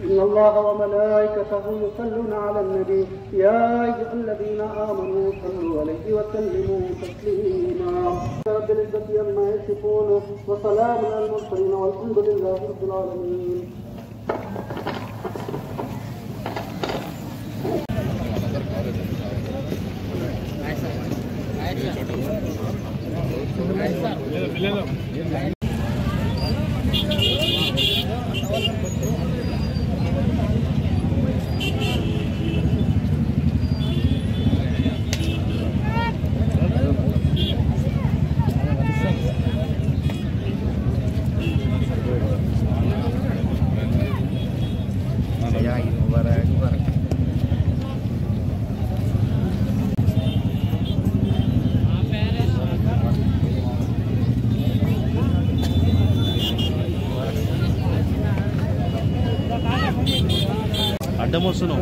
إن الله وملائكته يصلون على النبي يا أيها الذين آمنوا صلوا عليه وسلموا تسليما. رب العزة عما يصفون وسلام على المرسلين والحمد لله رب العالمين. అడ్డం వస్తున్నావు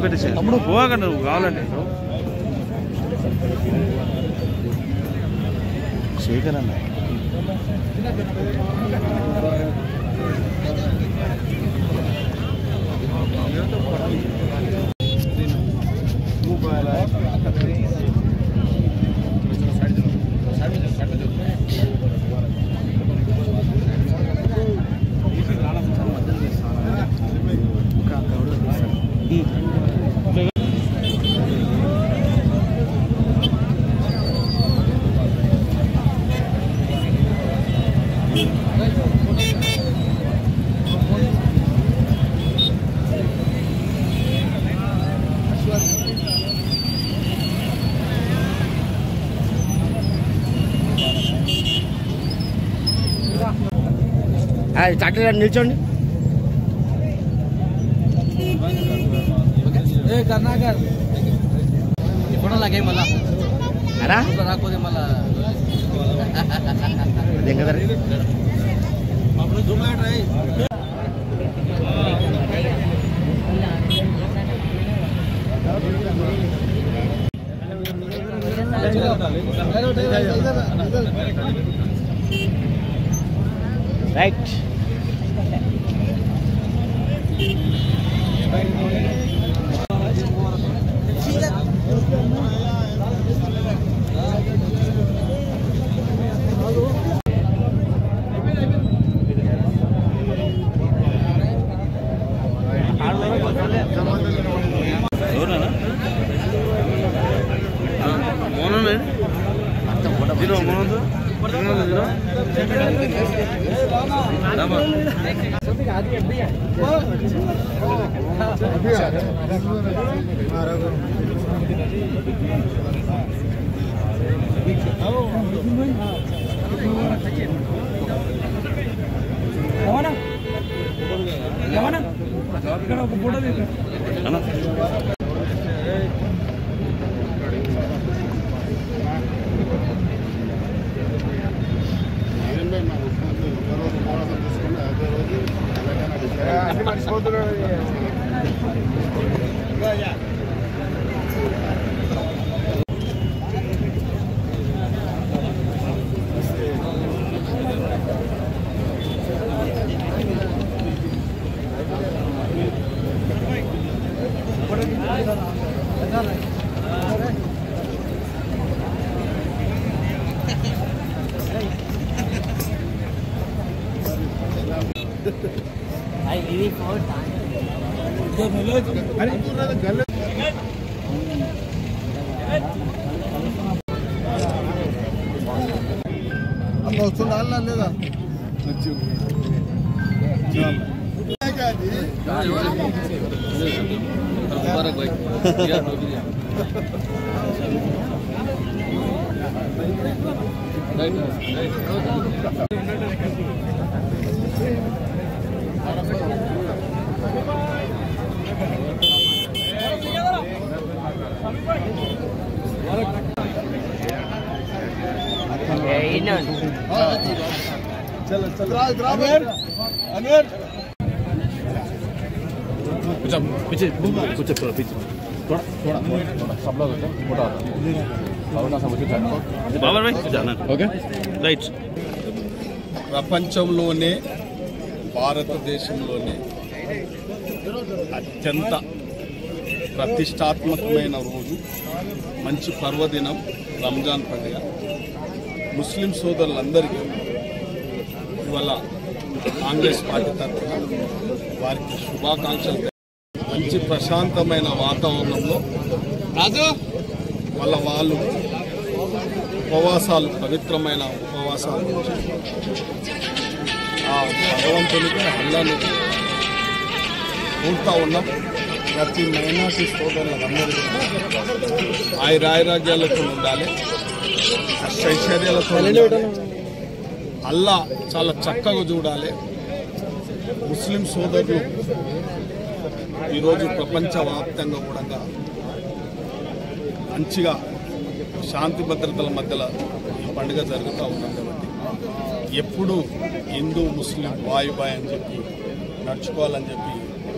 పెట్టేసి తమ్ముడు పోవాక నువ్వు కావాలండి శేఖర్ అన్న చాక్లెట్ నిల్చోండి. కర్ణాకర్ ఫోటో లాగే మళ్ళా రాకపోతే మళ్ళా రైట్ వస్తుందా లేదా चलो चलो अमीर अमीर पीछे कुछ थोड़ा पीछे थोड़ा थोड़ा थोड़ा सब लोग मोटा और ना समझ के बाबर भाई जाना ओके राइट ప్రపంచంలోనే భారతదేశంలోనే అత్యంత ప్రతిష్టాత్మకమైన రోజు, మంచి పర్వదినం రంజాన్ పండుగ. ముస్లిం సోదరులందరికీ ఇవాళ కాంగ్రెస్ పార్టీ తరఫున వారికి శుభాకాంక్షలు. మంచి ప్రశాంతమైన వాతావరణంలో వాళ్ళు ఉపవాసాలు, పవిత్రమైన ఉపవాసాలు ఆ భగవంతునికి అల్లాను కోరుతా ఉన్నాం. ప్రతి మైనార్టీ సోదరులందరూ ఆయురారోగ్యాలతో ఉండాలి, ఐశ్వర్యాలతో ఉండాలి, అల్లా చాలా చక్కగా చూడాలి. ముస్లిం సోదరులు ఈరోజు ప్రపంచవ్యాప్తంగా కూడా మంచిగా శాంతి భద్రతల మధ్యలో ఈ పండుగ జరుగుతూ ఉన్నది కాబట్టి ఎప్పుడు హిందూ ముస్లిం బాయ్ అని చెప్పి నడుచుకోవాలని చెప్పి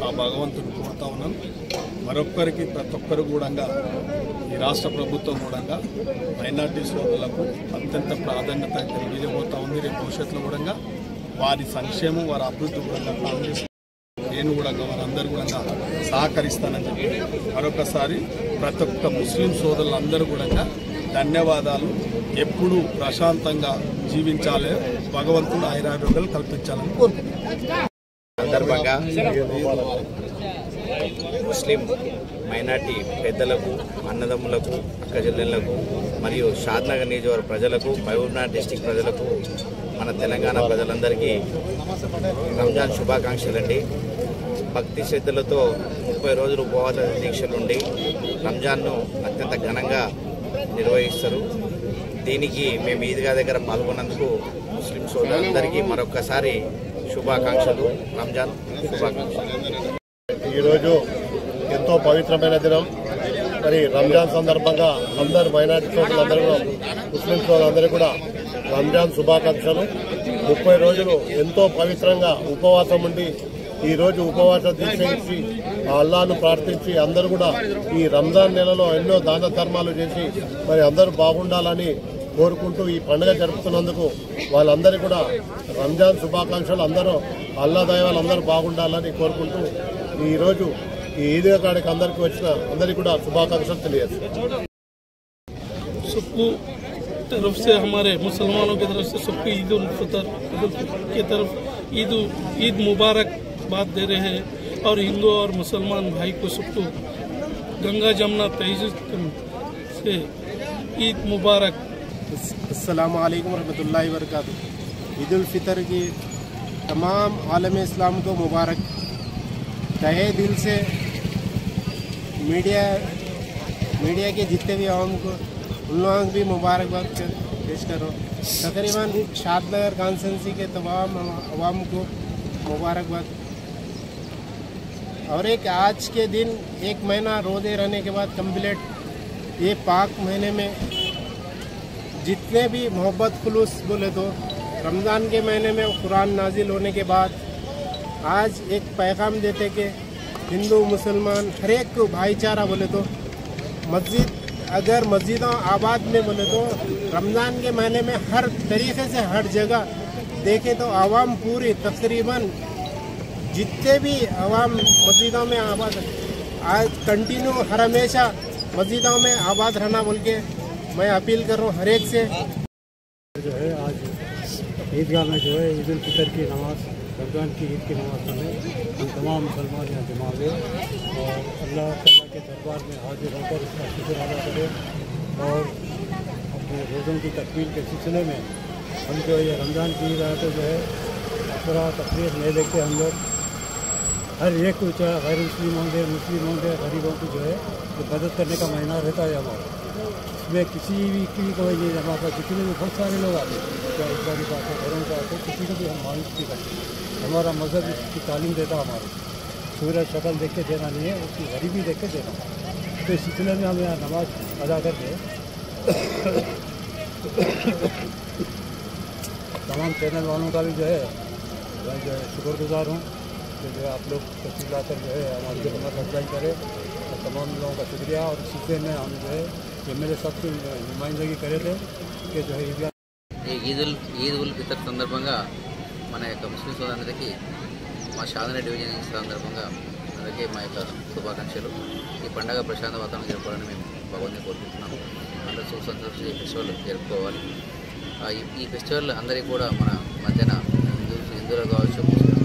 ఆ భగవంతుని కోరుతా ఉన్నాను. మరొక్కరికి ప్రతి ఒక్కరు కూడా ఈ రాష్ట్ర ప్రభుత్వం కూడా మైనార్టీ సోదరులకు అత్యంత ప్రాధాన్యత తెలియజేయబోతా ఉంది. రేపు భవిష్యత్తులో కూడా వారి సంక్షేమం, వారి అభివృద్ధి కూడా కాంగ్రెస్ నేను కూడా వారందరూ కూడా సహకరిస్తానని చెప్పి మరొకసారి ప్రతి ఒక్క ముస్లిం సోదరులందరూ కూడా ధన్యవాదాలు. ఎప్పుడూ ప్రశాంతంగా జీవించాలి, భగవంతుడు ఆయురారోగ్యాలు కల్పించాలని కోరుకుంటున్నాను. సందర్భంగా ముస్లిం మైనార్టీ పెద్దలకు, అన్నదమ్ములకు, అక్కచెల్లెళ్లకు మరియు షాద్నగర్ నియోజకవర్గ ప్రజలకు, మహబూబ్నగర్ డిస్టిక్ ప్రజలకు, మన తెలంగాణ ప్రజలందరికీ రంజాన్ శుభాకాంక్షలండి. భక్తి శ్రద్ధలతో 30 రోజులు ఉపవాస దీక్షలుండి రంజాన్ను అత్యంత ఘనంగా నిర్వహిస్తారు. దీనికి మేము ఈద్గా దగ్గర పాల్గొన్నందుకు ముస్లిం సోదరులందరికీ మరొక్కసారి శుభాకాంక్షలు, రంజాన్ శుభాకాంక్షలు. ఈరోజు ఎంతో పవిత్రమైన దినం. మరి రంజాన్ సందర్భంగా అందరు మైనార్టీ సోదరులందరూ కూడా, ముస్లిం సోదరులందరూ కూడా రంజాన్ శుభాకాంక్షలు. 30 రోజులు ఎంతో పవిత్రంగా ఉపవాసం ఉండి ఈరోజు ఉపవాస దీక్ష ఇచ్చి అల్లాను ప్రార్థించి అందరూ కూడా ఈ రంజాన్ నెలలో ఎన్నో దాన ధర్మాలు చేసి మరి అందరూ బాగుండాలని కోరుకుంటూ ఈ పండుగ జరుపుతున్నందుకు వాళ్ళందరికీ కూడా రంజాన్ శుభాకాంక్షలు. అందరూ అల్లా దయ వాళ్ళందరూ బాగుండాలని కోరుకుంటూ ఈరోజు ఈ ఈద్గా కాడికి అందరికీ వచ్చిన అందరికీ కూడా శుభాకాంక్షలు తెలియజేస్తున్నాను. सबको तरफ से, हमारे मुसलमानों की तरफ से सबको ईद उल फितर की तरफ ईद मुबारक बात दे रहे हैं और हिंदू और मुसलमान भाई को सबको गंगा जमुना तहजीब से ईद मुबारक। अस्सलामु अलैकुम रहमतुल्लाहि व बरकातुहू। ईद उल फितर की तमाम आलम इस्लाम को मुबारक। तहे दिल से मीडिया के जितने भी आवाम को उन लोगों को भी मुबारकबाद पेश करो। तकरीबन शादनगर कॉन्स्टिट्यूंसी के तमाम आवाम को मुबारकबाद। और एक आज के दिन 1 महीना रोज़े रहने के बाद कंप्लीट ये पाक महीने में जितने भी मोहब्बत खुलूस बोले तो रमज़ान के महीने में कुरान नाजिल होने के बाद आज एक पैगाम देते कि हिंदू मुसलमान हर एक को भाईचारा बोले तो मस्जिद, अगर मस्जिदों आबाद में बोले तो रमज़ान के महीने में हर तरीके से हर जगह देखे तो आवाम पूरी तकरीबन जितने भी आवाम मस्जिदों में आबाद आज कंटिन्यू हर हमेशा मस्जिदों में आबाद रहना बोल के मैं अपील कर रहा हूँ हर एक से। जो है आज ईदगाह में जो है ईद उल फितर की नमाज, रमज़ान की ईद की नमाज में हम तमाम मुसलमान यहाँ जमा हुए और अल्लाह ताला के दरबार में हाजिर होकर उसका शुक्र अदा करें और अपने रोज़ों की तकमील के सिलसिले में हम जो ये रमज़ान की ईद आए तो जो है पूरा तकरीर नहीं देखते हम लोग हर एक को, चाहे गैर मुस्लिम होंगे गरीबों को जो है जो मदद करने का महीना रहता है हमारा। इसमें किसी भी की कोई नहीं जमा पर जितने भी बहुत सारे लोग आते हैं, क्या इस्लामी का आते घरों का आते, किसी को भी हम मालूम नहीं करते। हमारा मज़हब इसकी तालीम देता हमारे सूरज शक्ल देख के देना नहीं है, उसकी गरीबी देख के देना। तो इस सिलसिले में हम यहाँ नमाज अदा करके तमाम चैनल वालों का भी जो है शुक्रगुजार हूँ कि जो आप लोग तस्वीर लाकर जो है हमारी खिदमत अफजाई करें और तमाम लोगों का शुक्रिया। और इस सिलसिले में हम जो है ये मेरे सबकी नुमाइंदगी करे थे कि जो है ఈద్ ఉల్ ఫితర్ సందర్భంగా మన యొక్క ముస్లిం సోదరులందరికీ మా షాదన డివిజన్ సందర్భంగా అందరికీ మా యొక్క శుభాకాంక్షలు. ఈ పండుగ ప్రశాంత వాతావరణం జరుపుకోవాలని మేము భగవంతుని కోరుకుంటున్నాము. అందరూ సుఖ సంతోషంగా ఈ ఫెస్టివల్ జరుపుకోవాలి. ఈ ఫెస్టివల్ అందరికీ కూడా మన మధ్యన హిందువులు కావచ్చు, ముస్లిమ్స్